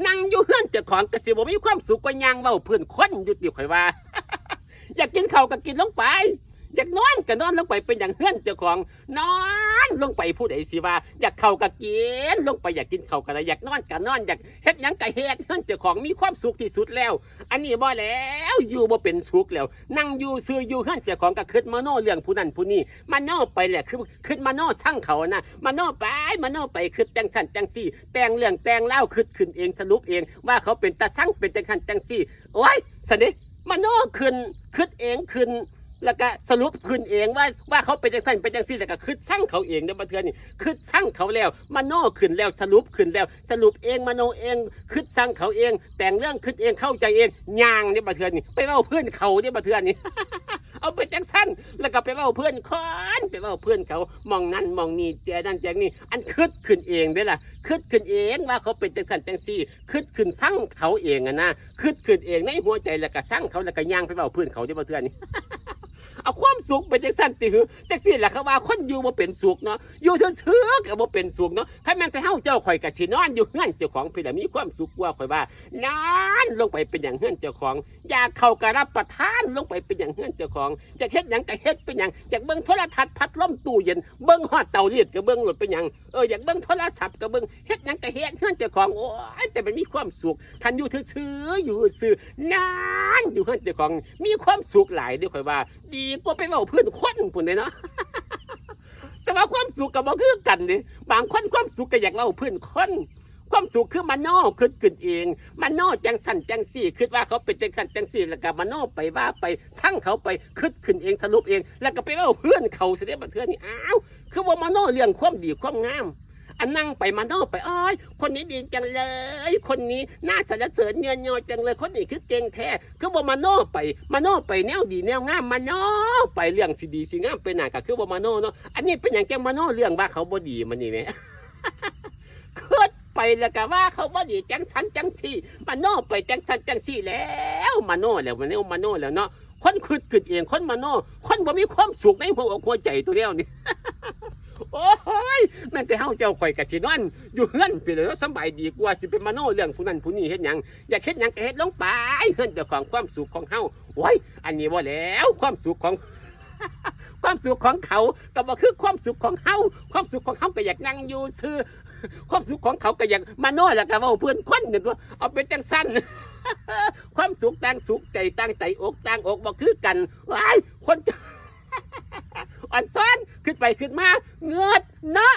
นั่งอยู่เฮือนเจ้าของก็สิบ่มีความสุขกว่าย่างเว้าเพื่อนคนอยู่ติข่อยว่า อยากกินข้าวก็กินลงไปอยากนอนก็นอนลงไปเป็นอย่างเฮือนเจ้าของนอนลงไปผู้ใดสิว่าอยากเข้าก็กินลงไปอยากกินข้าวก็ได้อยากนอนก็นอนอยากเฮ็ดหยังก็เฮ็ดเฮือนเจ้าของมีความสุขที่สุดแล้วอันนี้บ่แล้วอยู่บ่เป็นสุขแล้วนั่งอยู่ซื่ออยู่เฮือนเจ้าของก็คิดมโนเรื่องผู้นั้นผู้นี้มโนไปแหละคือคิดมโนสร้างเขานะมโนไปคิดจังซั่นจังซี่แต่งเรื่องแต่งเล่าคิดขึ้นเองสรุปเองว่าเขาเป็นตาสั่งเป็นจังซั่นจังซี่โอ้ยซั่นเด้มโนขึ้นคิดเองขึ้นแล้วก็สรุปขึ้นเองว่าเขาเป็นจังซั่นเป็นจังซี่แล้วก็คิดสร้างเขาเองในบัดเทื่อนี่คิดสร้างเขาแล้วมโนขึ้นแล้วสรุปขึ้นแล้วสรุปเองมโนเองคิดสร้างเขาเองแต่งเรื่องคิดเองเข้าใจเองย่างในบัดเทื่อนี่ไปเว้าเพื่อนเขาในบัดเทื่อนี่ เอาไปจังซั่นแล้วก็ไปเว้าเพื่อนคนไปเว้าเพื่อนเขามองนั่นมองนี่แจนั่นแจนี่อันคิดขึ้นเองเด้ล่ะคิดขึ้นเองว่าเขาเป็นจังซั่นจังซี่คิดขึ้นสร้างเขาเองนะคิดขึ้นเองในหัวใจแล้วก็สร้างเขาแล้วก็ย่างไปเว้าเพื่อนเขาในบัดเทื่อนี่ เอาความสุขไปจังซั่นติหือจังซี่ล่ะเขาว่าคนอยู่บ่เป็นสุขเนาะอยู่ซื่อๆก็บ่เป็นสุขเนาะถ้าแม่นแต่เฮาเจ้าข่อยก็สินอนอยู่เฮือนเจ้าของพี่ล่ะมีความสุขกว่าข่อยว่านอนลงไปเป็นอย่างเฮือนเจ้าของอยากเข้าก็รับประทานลงไปเป็นอย่างเฮือนเจ้าของอยากเฮ็ดหยังก็เฮ็ดเป็นหยังอยากเบิ่งโทรทัศน์พัดลมตู้เย็นเบิ่งฮอดเตารีดก็เบิ่งโลดเป็นหยังอยากเบิ่งโทรศัพท์ก็เบิ่งเฮ็ดหยังก็เฮ็ดเฮือนเจ้าของโอ้ยแต่มันมีความสุขท่านอยู่ซื่อๆอยู่ซื่อนานอยู่เฮือนเจ้าของมีความสุขหลายเด้อข่อยว่าดีกว่าไปเว้าเพื่อนคนพุ่นเนาะ แต่ว่าความสุขก็บ่คือกันดิบางคนความสุขก็อยากเว้าเพื่อนคนความสุขคือมโนคิดขึ้นเองมโนจังสั่นจังซี่คิดว่าเขาเป็นจังสั่นจังซี่แล้วก็มโนไปว่าไปสั่งเขาไปคิดขึ้นเองสรุปเองแล้วก็ไปเว้าเพื่อนเขาสิได้บัดเทื่อนี่อ้าวคือว่ามโนเรื่องความดีความงามอันนั่งไปมโนไปอ้อยคนนี้ดีจังเลยคนนี้น่าสรรเสริญเงินยอจังเลยคนนี้คือเก่งแท้คือว่ามโนไปแนวดีแนวงามมโนไปเรื่องสิดีสิงามไปหน้าก็คือว่ามโนเนาะอันนี้เป็นอย่างแกมโนเรื่องว่าเขาบ่ดีมันนี่แหม คิดไปแล้วก็ว่าเขาบ่ดีจังสันจังซี่มโนไปจังสันจังซี่แล้วมโนแล้วมันมโนแล้วเนาะคนคิดขึ้นเองคนมโนคนบ่มีความสุขในหัวอกหัวใจตัวเดียวนี่ โอ้ยแม่นแต่เฮาเจ้าข่อยก็สินอนอยู่เฮือนไปเลยสบายดีกว่าสิเป็นมโนเรื่องผู้นั้นผู้นี้เฮ็ดหยังอยากเฮ็ดหยังก็เฮ็ดลงไปเฮือนเจ้าของความสุขของเฮาโอ้ยอันนี้บ่แล้วความสุขของ ความสุขของเขาก็บ่คือความสุขของเฮาความสุขของเฮาก็อยากนั่งอยู่ซื่อ ความสุขของเขาก็อยากมโนแล้วก็เว้าเพื่อนคนนี่ตัวเอาเป็นจังซั่น ความสุขต่างสุขใจต่างใจอกต่างอกบ่คือกันว้ายคน อ่อนซ้อนขึ้นไปขึ้นมาเงือดเนาะ